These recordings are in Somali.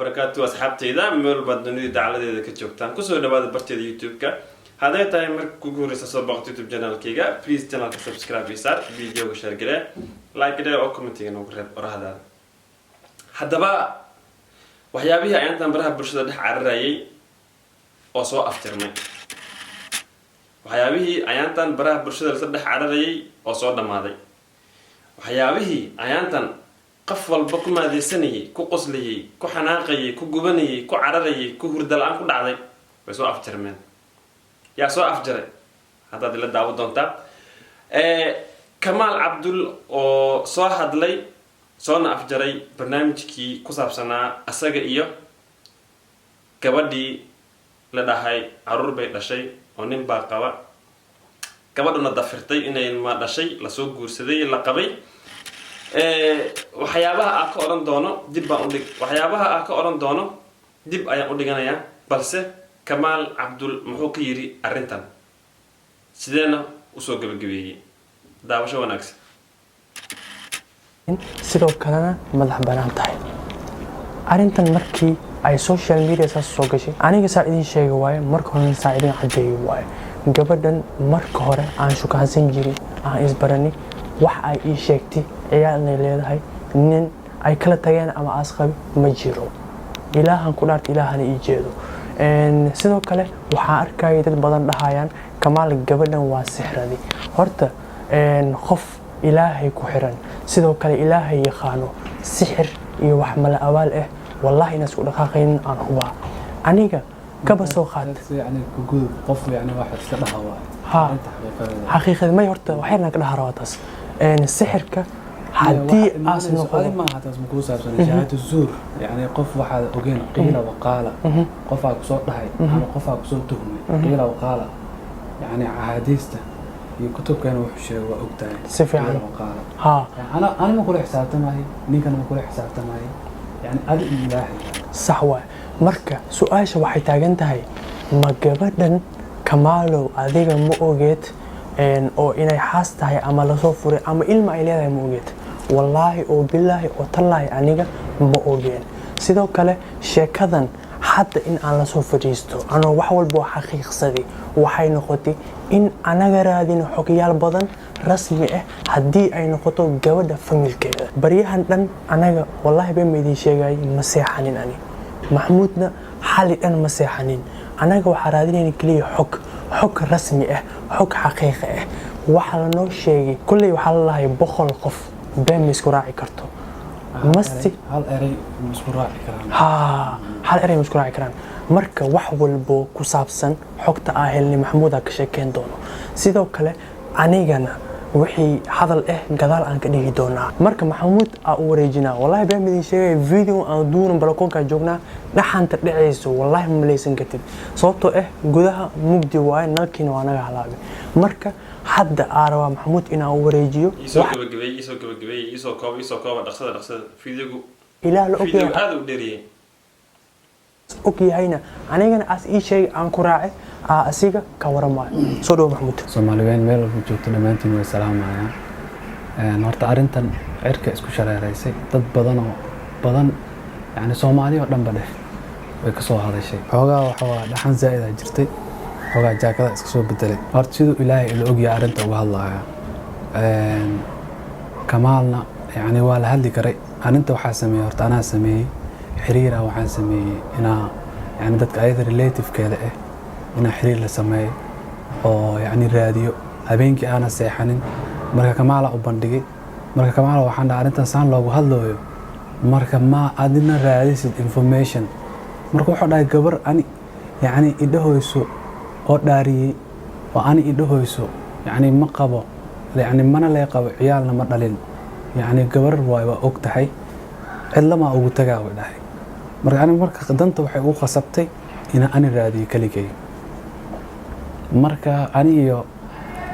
وبركاته أصحابتي إذا مول بدني دعالة إذا كتشوفتان كسر دبادة برتي يوتيوب كا هذا تايم كوكو رسالة بقى يوتيوب channel كيجا please channel subscribe يسار فيديو وشير كده لايك كده أو كومنت ينوكر هذا حتى بقى وحيابيها أنت نبرها برشة ده عرّي أو سواء أفترمي وحيابيه أنت نبرها برشة ده عرّي أو سواء دمادي وحيابيه أنت قفل بكم هذه سنة كقصلي كحناقي كجبني كعرري كهردل عن كل عادي بس هو أفجر من يا سو أفجر هذا دل داود دونتا كمال عبدل أو صاحد لي صون أفجري برنامج كي كسب سنة أسرع إياه كبدي لدا هاي عرور بيت لشيء ونم باقوا كبدو ندفرتي إن ما لشيء لسوق جرسدي لقبي waxyaabaha aan ka oran doono dib baan u dhig waxyaabaha aan ka oran doono dib ayaan u dhiganayaa balse Kamaal Cabdul muxuu ka yiri arintan sideena u soo gabagabeeyay daawasho wanaagsan sidoo kalena madax banaan tahay arintan markii ay social media soo gashay aniga saacidin sheegay waaye marka hore saacidin cadeeyay waaye gabadhan marka hore aan shukaansan jiray aan isbarani wax ay ii sheegtay ciyaalna leedahay nin ay kala tageen ama asqab ma jiro ilaahan ku dhaartay ilaahana ii jeedo sidoo kale waxa arkay dad badan dhahayaan Kamaal gabadhan waa sixradi horta qof ilaahay ku xiran sidoo kale ilaahay yaqaano sixir iyo wax mala awaal wallahi inaas ku dhaqaaqeen aan huba aniga kaba soo qaad يعني كجود قف يعني واحد كده هوا ها حقيقة ما يورت وحيرنا كده هرواتس السحرك حدي أصل هذا ما هذا اسمه كوسا شهادة الزور يعني قف واحد أجين قيل وقال قف عكسور هاي أنا قف عكسور تهمي قيل وقال يعني عاديسته يكتب كانوا وحش وأقتال سفي عنه وقال ها يعني أنا ما أقول حسابته معي نيك أنا ما أقول حسابته معي يعني أدي إلهي صحوة marka su'aasha waxay taagan tahay ma gabadhan Kamaalow adiga ma ogeed oo inay xaas tahay ama la soo furay ama ilma ay leedahay ma ogeed wallahi oo billahi oo tallahi aniga ma ogeen sidoo kale sheekadan hadda in aan la soo fariisto ano wax walba xaqiiqsadii waxay noqotay in anaga raadino xogayaal badan rasmi haddii ay noqoto gabadha familkeeda bariyahan dhan anaga wallahi been ma idin sheegay ma seexanin ani محمودنا حالي أنا مسيحانين أنا جو حرادين كلي حك رسمي حك حقيقي وحلا نو شيء كل وحلا الله يبخل قف بين مسكراعي كرتو مستي هل أري مسكراعي كرام هل أري مسكراعي كرام مركا وحول بو كسابسن حك تأهلني محمودة كشكين دونه سيدو كله أنيجنا وحي هذا قدال أن كده دونا مركب محمود أوريجنا والله بيعمل شيء فيديو أو دون بلكون كجونا نحن تدعيسه والله مليسن كتير صوته جودها مجدي واي ناكين وأنا علابي مركب حد أروى محمود إن أوريجيو يسوق بجبي يسوق كوب دخل فيديو إلى فيديو هذا ودريه أوكي هنا أنا جن أي شيء عن كراعي أسيقة كورما صدق محمود Soomaaliyeed meel walba joogto dhamaantiin way salaamayaan horta arintan cirka isku shareereysay dad badan yani Soomaali oo dhan badhe way ka soo hadashay xogaa waxa waa dhaxan zaid ah jirtay xogaa jaakada iska soo bedelay horta sidoo Ilaahay ila og yahay arinta uga hadlaaya Kamaalna yani waa la hadli karay arinta waxa sameeyay horta anaa sameeyay xiriira waxaan sameeyay ina yani dadka ayada relative keeda ina xiriir la sameeyay oo yani raadiyo habeenkii aan seexanin marka Kamaal u bandhigay marka Kamaal waxaan dhahay arintan saan loogu hadlooyo marka ma adina raadisid information marka wuxuu dhahay gabar ani yani idahooyso oo dhaariyay oo ani idahooyso yani ma qabo yani mana la qabo ciyaalna ma dhalin yani gabar way og tahay cidla ma ugu tagaa way dhahay marka danta waxay u qasabtay in ani raadiyo kaligay marka ani iyo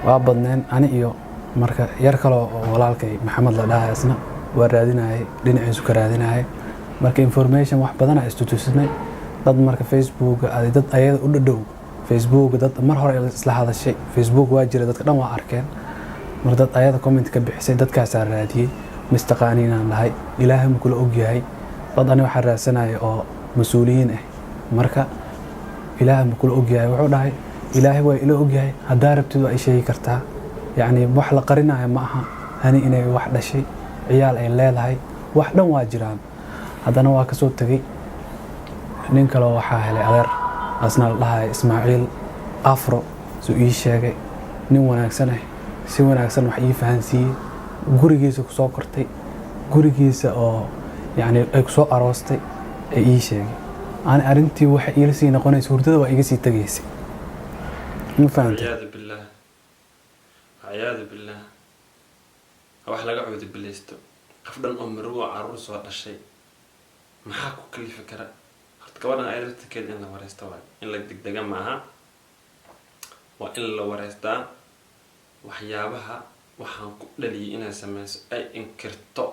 waa badneen ani iyo marka yar kale oo walaalkay Maxamed la dhahay asna waa raadinayay dhinaciisu ka raadinayay marka information wax badan ay istutusnay dad marka Facebook dad ayada u dhadhow Facebook dad mar hore isla hadashay Facebook waa jira dadka dhan waa arkeen mar dad ayada comment ka bixisay dadkaas raadiyay mustaqaaniinaan lahay ilaahay ma kula og yahay dad ani waxa raadsanay oo mas-uuliyiin ah marka ilaahay ma kula ogyahay wuxuu dhahay ilaahay waa ila ogyahay haddaa rabtid waa i sheegi kartaa yacni wax la qarinayo ma aha hani inay wax dhashay ciyaal ay leedahay wax dhan waa jiraan haddana waa ka soo tegey nin kaleo waxaa helay adeer asna la dhahay ismaaciil afro suu ii sheegay nin wanaagsan ah si wanaagsan wax ii fahansiiyey gurigiisa ku soo kortay gurigiisa oo yacni ay ku soo aroostay ay ii sheegay ani arrintii waxay iila sii noqonaysa hurdada waa iga sii tegaysay ma fahantay ciyaadu billaah wax laga cuudu bilaysto qof dhan oo maruwa caruur soo dhashay maxaa ku kalifi kara horta gabadhan ay rabtikeed in la wareysto waay in la degdega maaha waa in la wareystaa waxyaabaha waxaan ku dhaliyay inay sameyso ay inkirto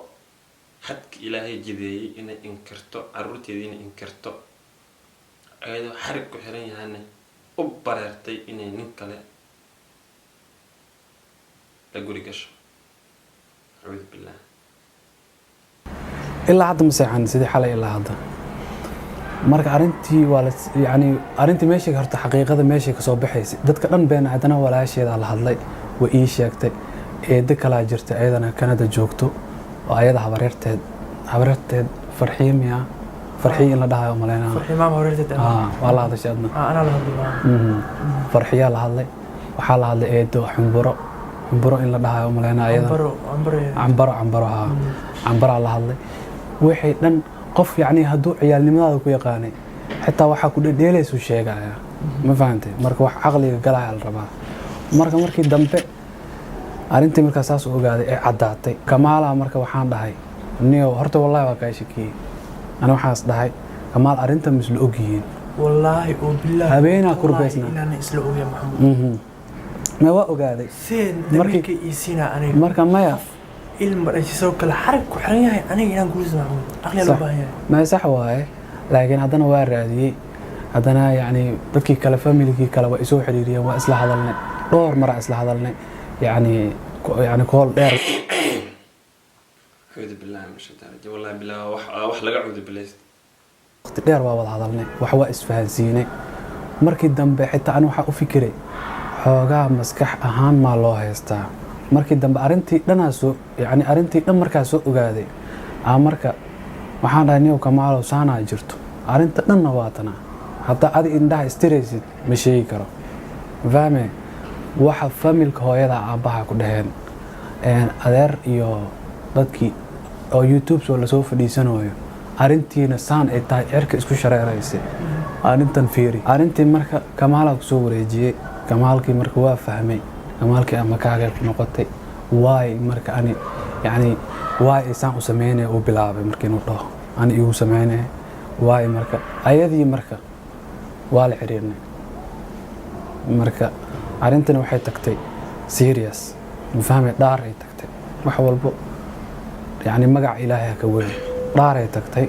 xadka ilaahay jideeyey inay inkirto caruurteedii inay inkirto ayadoo xarig ku xiran yahayna u bareertay inay nin kale la guri gasho acuudu billaah ilaa hadda ma seexan sidii xalay ilaa hadda marka arrintii waa la yacni arrintii meeshii horta xaqiiqada meeshii ka soo baxaysay dadka dhan been haddana walaasheeda la hadlay way ii sheegtay eedda kalaa jirta ayadana Canada joogto oo ayada habareerteed farxiimiya farxiin in la dhahayo maleynaa farxiin maama habareerteed waa la hadashay adna ana la hadlay farxiya la hadlay waxaa la hadlay eeddo xumburo in la dhahayo maleynaa ayada cambaro la hadlay wixii dhan qof yacni hadduu ciyaalnimadaada ku yaqaanay xitaa waxaa ku dhedheelaysu sheegaya ma fahantay marka wax caqliga galaya la rabaa markii dambe arrintii markaa saas u ogaaday ee caddaatay kamaala marka waxaan dhahay niyo horta wallaahi waa kaa shakiyey ana waxaas dhahay kamaal arrinta ma isla ogyihiin wallaahi oo bilaahi habeenaa kurbaysna inaan isla ogyahay maxamuud ma waa ogaaday seen damirka iisina aniga marka maya ilma dhashiisoo kale xarig ku xiran yahay aniga inaan guulisma maxamuud aqli loo baahan yahay ma sax waaye laakiin haddana waa raadiyey haddana yacni dadkii kale familigii kale waa isoo xiriiriyeen waa isla hadalnay dhowr maraa isla hadalnay يعني كول دير أعوذ بالله من الشيطان الرجيم والله بالله wax laga cuudu bilaysto waqti dheer waa wada hadalnay wax waa isfahansiinay markii dambe xitaa aan waxa u fikiray xoogaa maskax ahaan ma loo haystaa markii dambe arrintii dhan markaa soo ogaaday marka waxaan dhahay niyow kamaalo saanaa jirto arrinta dhanna waatana hataa adi indhaha istiraysid ma sheegi karo fahme waxa familka hooyada aabaha ku dhaheen adeer iyo dadkii oo YouTube soo la soo fadhiisanayo arrintiina saan ay tahay cirka isku shareeraysay arrintan fiiri arrintii marka kamaala ku soo wareejiyay kamaalkii marka waa fahmay kamaalkii ama kaaga noqotay waay marka ani yani waay isaan u sameeyay oo bilaabay markii uu dhaho ani igu sameeyay waay marka ayadii marka waa la xiriirnay marka arrintan waxay tagtay serious mafahmay dhaar ay tagtay wax walbo yani magac ilaahay ka weyn dhaar ay tagtay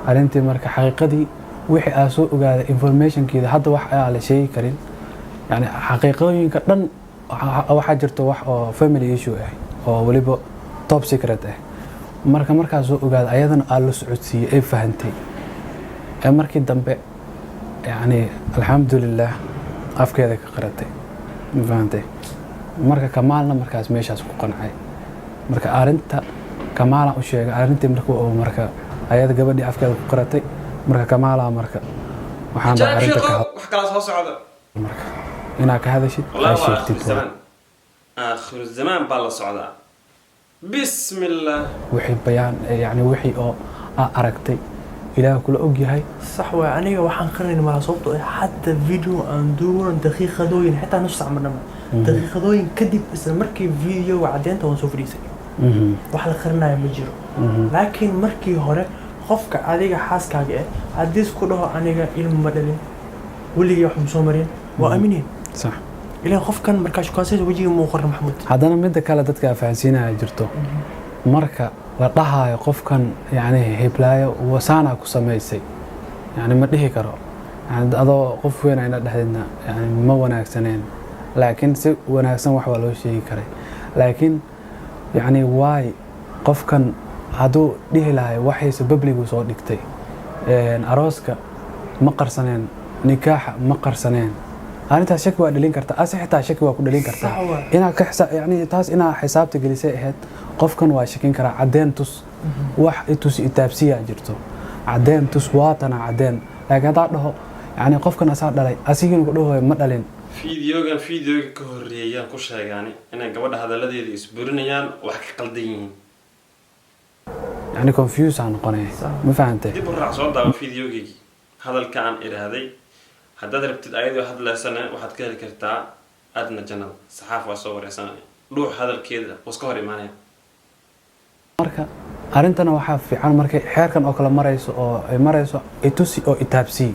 arrintii marka xaqiiqadii wixii aan soo ogaaday informationkeeda hadda wax aan la sheegi karin yani xaqiiqooyinka dhan waxa jirto wax oo family issue ah oo waliba top secret ah markaa soo ogaaday ayadana aan la socodsiiyay ay fahantay markii dambe yani alxamdulillah afkeeda ka qaratay fahantay marka kamaalna markaas meeshaas ku qancay marka arrinta kamaala u sheegay arrintii marka ayada gabadhii afkeeda ku qaratay marka kamaala marka waxaan dhahay arrinta ka wax kala soo socda marka inaa ka hadashid ay sheegtid آخر الزمان بالله صعدا بسم الله وحي بيان يعني وحي أو أركتي إله كل أوجي صح وأنا وحن قرن مع صوته حتى فيديو أندور دقيقة دوين حتى نص عمرنا دقيقة دوين كدب بس مركي فيديو وعدين تونا سوف ريسك وحلا قرنا يمجرو لكن مركي هره خفك عليك حاسك عليه عديس كله أنا إلى مدلين واللي يحب سومرين وأمينين صح إلى خوف كان مركز كاسيت وجهي مؤخر محمود هذا أنا مدة كلا دتك فانسينا جرتو مركا وضحها يقف كان يعني هبلاية وسانا كسميسي يعني ما دهي كرو يعني هذا قف وين عنا دهنا يعني ما وناك سنين لكن سو وناك سن وحول ولا شيء كري لكن يعني واي قف كان هذا دهي لاي وحي سبب لي وصار دكتي arooska ma qarsaneen nikaaxa ma qarsaneen arintaas shaki waa dhalin kartaa ase xitaa shaki waa ku dhalin kartaa inaa ka yani taas inaa xisaabta gelisay ahayd qofkan waa shakin karaa cadeen tus wax itus itaabsiyaa jirto cadeen tus waatana cadeen laakiin haddaa dhaho yani qofkan asaa dhalay asigina ku dhahoy ma dhalin fiidiyoga ka horreeyaan ku sheegaani inay gabadha hadalladeeda isburinayaan wax ka qaldan yihiin يعني confuse aan noqonay ma fahantay dib u raac soo daawo fiidiyogeygii hadalka aan idhaahday haddaad rabtid ayadoo hadlaysana waxaad ka heli kartaa adna janal saxaaf waa soo wareysanaya dhuux hadalkeeda was ka hor imaanaya marka arintana waxaa fiican markay xeerkan oo kala marayso oo ay marayso itusi oo itaabsi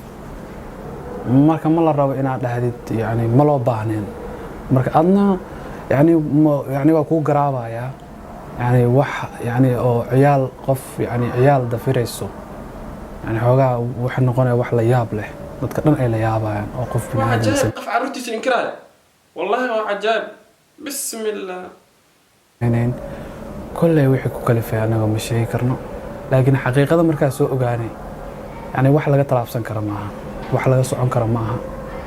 marka ma la rabo inaad dhahdid yani ma loo baahneen marka adna yani waa kuu garaabaya يعني wax يعني oo ciyaal qof يعني ciyaal dafirayso يعني xogaa wax noqonay wax la yaab leh dadka dhan ay la yaabayaan oo qof bini'aadam qof carruurtiisa inkiraay wallahi waa ajaab bismillah ineen kullee wixii ku kalifay anaga ma sheegi karno laakiin xaqiiqada markaa soo ogaanay يعني wax laga talaabsan karo maaha wax laga socon karo maaha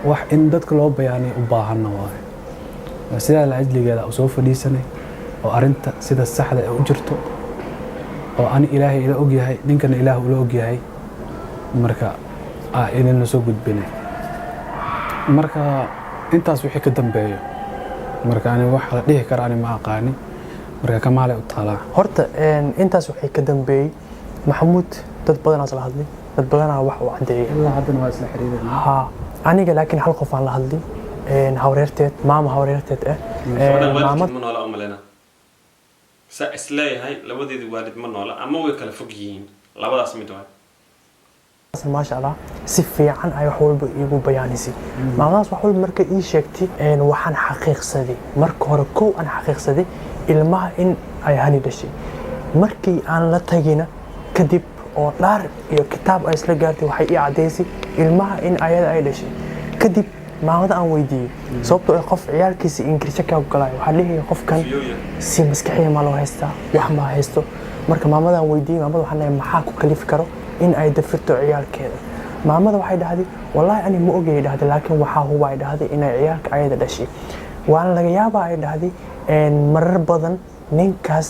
wax in dadka loo bayaanay u baahanna waa sida la ajligeeda soo fadhiisanay oo arinta sida saxda ah u jirto oo aan ilaahay ila og yahay ninkana ilaahu ila og yahay marka inaan soo gudbinay marka intaas wixii ka dambeeyo marka aan wax la dhihi karo aan ma aqaani marka kamaal ay u taalaa horta intaas wixii ka dambeeyay maxamuud dad badan aad la hadlay dad badan wax u cadeeyay ilaa haddana waa isla xiriirina ha aniga laakiin hal qof aan la hadlay hawreerteed maama hawreerteed maama ma noola umalena sa isleeyahay labadeedu waalid ma noola ama way kala fog yihiin labadaas mid waa ما شاء الله سفي عن أي حول يجوا بيانيسي ما ناس وحول مركز إيش شكتي إن وحن حقيق صدي مرك هركو أنا حقيق صدي الماء إن أي هني دشي مركي أنا لا تجينا كذب أو نار كتاب أيس لقارتي وحي عديسي الماء إن أي دشي كذب ما هذا أنا ويدي صوبته يخف عيال كيس إن كرشكا وكلاي وحليه يخف كان سي مسكحية ما له هستا وحما هستو مرك ما هذا ويدي ما هذا وحنا محاكو كليف كرو in ay dafirto ciyaalkeeda maamada waxay dhahday wallahi ani ma ogay dhahday laakiin waxa huwa ay dhahday in ay ciyaalka ayada dhashay waan laga yaabaa ay dhahday marar badan ninkaas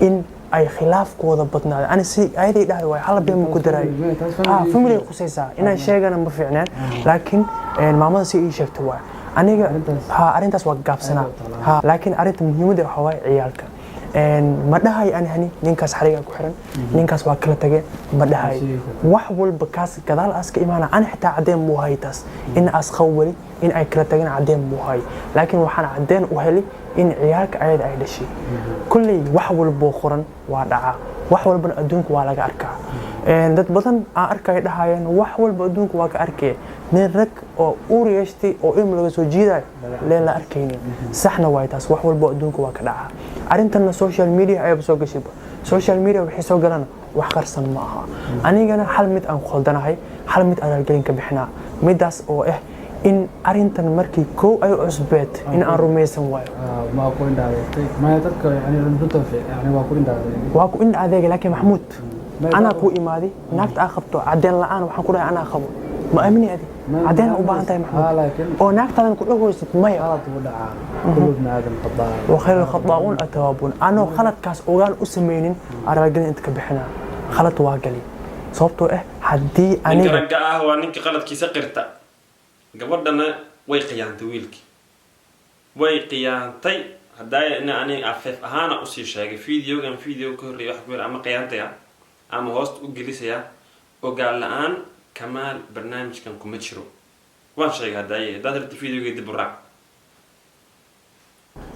in ay khilaafkooda badnaado ani si ayaday dhahday way hal been ku daray family qusaysa in ay sheegana ma fiicnaan laakiin maamada si ay sheegto waa aniga arintaas waa gaabsanaa laakiin arinta muhiimada waxa way ciyaalka ما دهاي أنا هني نينكاس حريقة كحرن نينكاس واكلة تجي ما دهاي وحول بكاس كذا الأسك إيمانا أنا حتى عدين موهايتاس إن أسخولي إن أي كلة تجين عدين موهاي لكن وحنا عدين وهلي إن عيالك عيد عيد شيء كل وحول بوخرن وادعا وحول بن أدونك ولا أركع دت بدن أركع دهاي وحول بأدونك واك أركع نرك أو أوريشتي أو إملو سوجيدا لا أركيني سحنا وايتاس وحول بأدونك واك دعا arintana social media ay soo gashay social media waxay soo galaan wax qarsan ma aha anigana hal mid aan qoldanahay hal mid aan galin ka bixnaa midaas oo in arintan markii koo ay cusbeed in aan rumaysan waayo ma ku indhaadaytay ma dadka yani runta yani waa ku indhaadayga laakiin maxamuud ana ku imaadi naagta aan qabto cadeen la'aan waxaan ku dhahay ana qabo ma aamini adi عدين وبعدين محمود أو ناقة نقول له ويست ماي غلط ودعاء كل ابن آدم خطاء وخير الخطاؤون التوابون أنا خلط كاس وقال أسمينين أرجل أنت كبحنا خلط واقلي صوبته حدي أنا نك رجعه وانك خلط كيس قرطة قبضنا ويقيان تويلك ويقيانتي هدايا إن أنا عفيف أهانا أسي شيء فيديو كهري وحبير أما قيانتي أما هوست وجلسيا وقال الآن كمال برنامج كان كوميتشرو وان شيء هذا دادرت فيديو جديد برا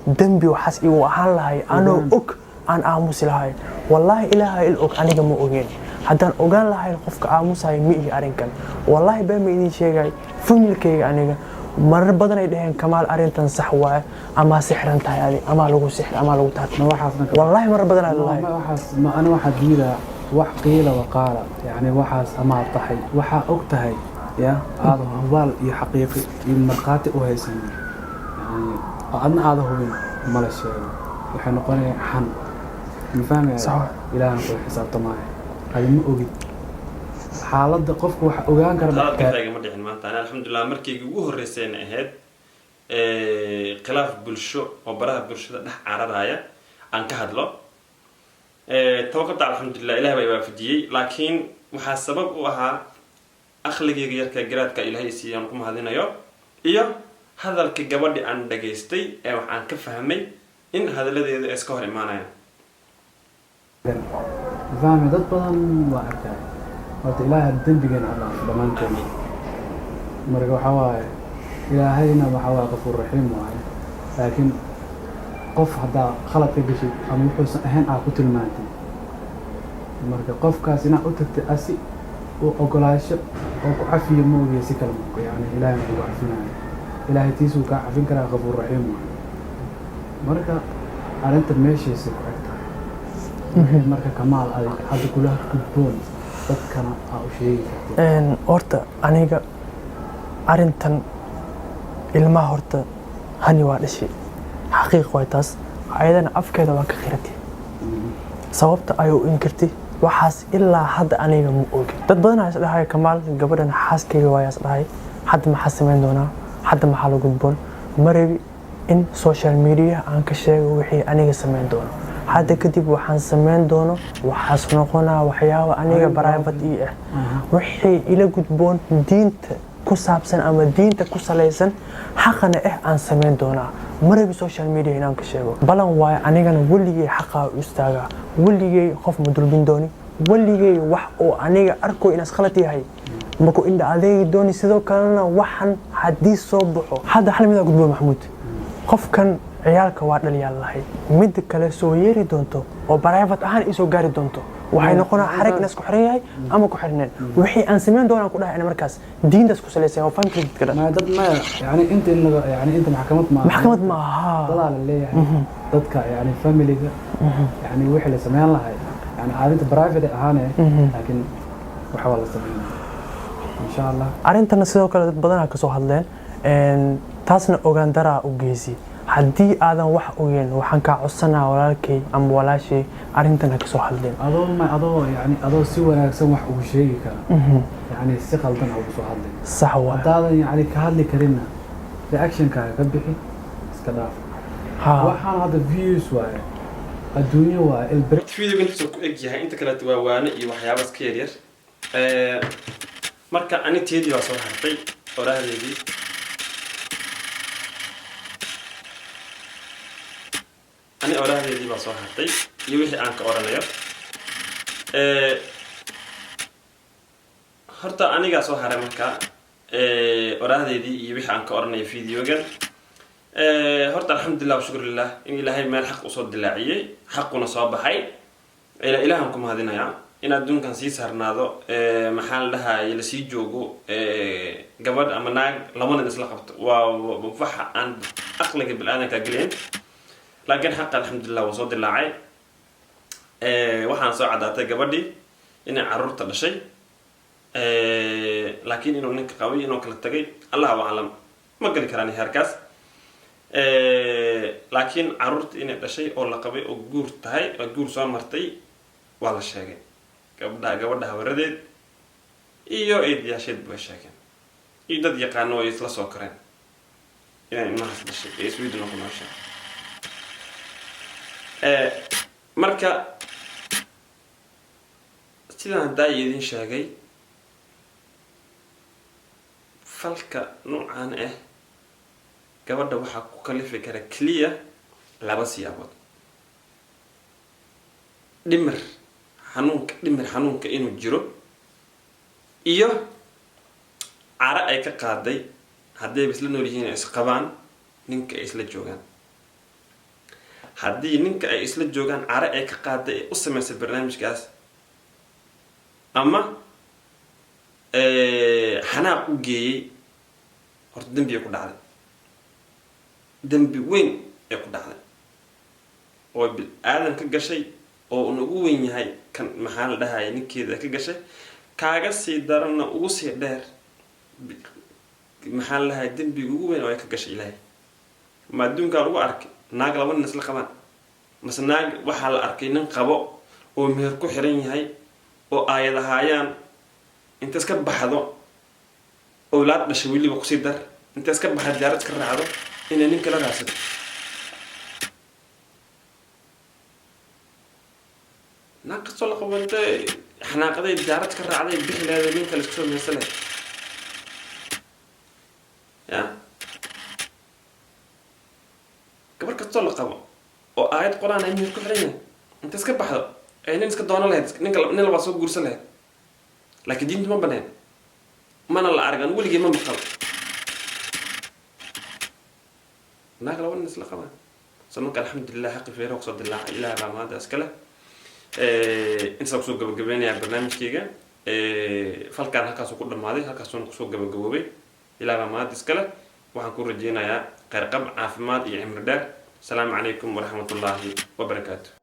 دنبي وحسي وحال هاي أنا أوك أنا أموس لهاي والله إلهي الأوك أنا جم أوجين حتى أوجان لهاي الخوف كأموس هاي مئة أرنكن والله بمئة شيء جاي فمي الكي أنا مرة بدنا يدهن كمال أرنتن صحوة أما سحر أنت هذه أما لو سحر أما لو تات والله مرة بدنا الله ما أنا واحد جيلا wax qiila waqaala yani waxaas ama tahay waxa og tahay ya aad hubaal iyo xaqiiqi iyo marqaati u haysan yani aadna aad hubin mala sheego waxa noqonaya xan ma fahmay ilaahan ku xisaabtamay hadi ma ogid xaaladda qofku waxa ogaan kara qaladka ma dhicin maanta ana alxamdulilah markii ugu horeysayna ahayd khilaaf bulsho oo baraha bulshada dhex cararaya aan ka hadlo tawakkalta alxamdulilah ilaah baa waafajiyey laakiin waxaa sabab u ahaa aqligayga yarka garaadka ilaahay siiyaan ku mahadinayo iyo hadalka gabadhi aan dhageystay ee waxaan ka fahmay in hadalladeeda ay iska hor imaanayaan fahmi dad badan waa arkay horta ilaahay dembigeena allah dhammaanteen marka waxaa waaye ilaahayna waxaa waaye qafuur raxiim waaye laakiin qof haddaa khalad ka gashay ama wuxuusan ahayn aa ku tilmaantay marka qofkaas inaad u tagtay asi uu ogolaasho oo ku cafiyo ma ogiya si kale marka yani ilaahay wuxuu ku cafinayo ilaahay tiisuu kaa cafin karaa qafuur raxiim waaye marka arrinta meeshiisa ku eg tahay marka kamaal ay hadda kula gudboon dadkana aa u sheegi kartay horta aniga arrintan ilmaha horta hani waa dhashay xaqiiq waay taas ayadana afkeeda waa ka qiratay sababta ayuu inkirtay waxaas ilaa hadda aniga ma ogin dad badan ayaa isdhahay kamaal gabadhan xaaskeyga waayaa isdhahay hadda maxaa samayn doonaa hadda maxaa la gudboon ma rabi in social media aan ka sheego wixii aniga samayn doono hadda kadib waxaan samayn doono waxaas noqonaa waxyaaba aniga private ii ah wixii ila gudboon diinta ku saabsan ama diinta ku salaysan xaqana aan samayn doonaa ma rabi social media inaan ka sheego balan waayo anigana weligay xaqaa u istaagaa weligay qof ma dulbin dooni weligay wax oo aniga arko inaas khalad yahay maku indha adeegi dooni sidoo kalena waxan haddii soo baxo hadda hal midaa gudbo maxamuud qofkan ciyaalka waa dhaliyaal lahay mid kale soo yeeri doonto oo private ahaan isoo gaari doonto waxay noqonaa xarig inaas ku xiran yahay ama ku xirneen wixii aan samayn doonaan ku dhahay ana markaas diintaas ku salaysan oo family dadka dhan ma dad ma yani inta in laga yani inta maxkamad ma aha dadaa la leeyahay dadka yani familiga yani wixii la sameyn lahay yani arrinta private ahaane laakiin waxa waa la sameynaa insha Allah arrintana sidoo kale dad badan ka soo hadleen taasna ogaan daraa u geysay haddii aadan wax ogeyn waxaan kaa codsanaa walaalkay ama walaashay arrintan ha ka soo hadleen adoo si wanaagsan wax ugu sheegi kara yani si qaldan ugu soo hadlay sax waa haddaadan yani ka hadli karinna reactionkaaga ka bixi iska dhaaf waxaan hadda views waaye adduunyo waaye videoga intuu ku eg yahay inta kale waa waane iyo waxyaabo iska yaryar marka ani teedii waa soo hartay qoraadeedii ani orahdeedii baa soo hartay iyo wixii aan ka oranayo horta anigaa soo haray markaa orahdeedii iyo wixii aan ka oranayo videogan horta alxamdulilah washukrulilah in ilaahay meel xaq usoo dilaaciyey xaquna soo baxay ilaahan ku mahadinayaa in adduunkan sii saarnaado maxaa la dhahaye lasii joogo gabadh ama naag lamanin isla qabto waa waxa aan aqliga bil-aadanka gelin laakiin xaqa alxamdulilah wuu soo dilaacay waxaan soo caddaatay gabadhii inay caruurta dhashay laakiin inuu ninka qabay inuu kala tagay allahu aclam ma geli karaan heerkaas laakiin caruurta inay dhashay oo la qabay oo guur tahay oo guur soo martay waa la sheegay gabadha hawaradeed iyo eedayaasheed way sheegeen iyo dad yaqaano ay isla soo koreen inay ilmahaas dhashay ee Sweden ku nooshahay marka sidaan haddaa idin sheegay falka noocaan ah gabadha waxaa ku kalifi kara keliya laba siyaabood dhimir xanuunka inuu jiro iyo cara ay ka qaaday haddayba isla nool yihiin ay isqabaan ninka ay isla joogaan haddii ninka ay isla joogaan cara ay ka qaaday ee u samaysay barnaamijkaas ama xanaaq u geeyey horta dembiga ku dhacday dembi weyn ee ku dhacday oo bil-aadan ka gashay oo una ugu weyn yahay kan maxaa la dhahaya ninkeeda ka gashay kaaga sii darana ugu sii dheer maxaa la dhahaya dembiga ugu weyn oo ay ka gashay ilaahay ma adduunkaa lagu arkay naag laba nin isla qabaan mase naag waxaa la arkay nin qabo oo meher ku xiran yahay oo aayad ahaayaan انت اسكت بحضو اولاد بشويلي بقصي در انت اسكت بحد ديارت كرعدو ان نين كلا راسد ناقص ولا قوانت احنا قضي ديارت كرعدو بخل هذا نين كلا سكسو مثلا يا قبل كتول قبو او آيات قرآن أي ميركو حرينة انت اسكت بحضو اي نين اسكت دونا لهد نين لباسو قرص لهد لكن دين ما بنين ما أنا لا أرجع نقول جيم ما بقول ناقل أول نسلا كمان سنوك الحمد لله حق فيره وقصد الله إلى ما هذا أسكله إن سوق قبل يا برنامج كيجا فالكان هكذا سوق قدام هذه هكذا سوق قبل إلى ما هذا أسكله وهنكون رجينا يا قرقب عافمات يا عمر دار السلام عليكم ورحمة الله وبركاته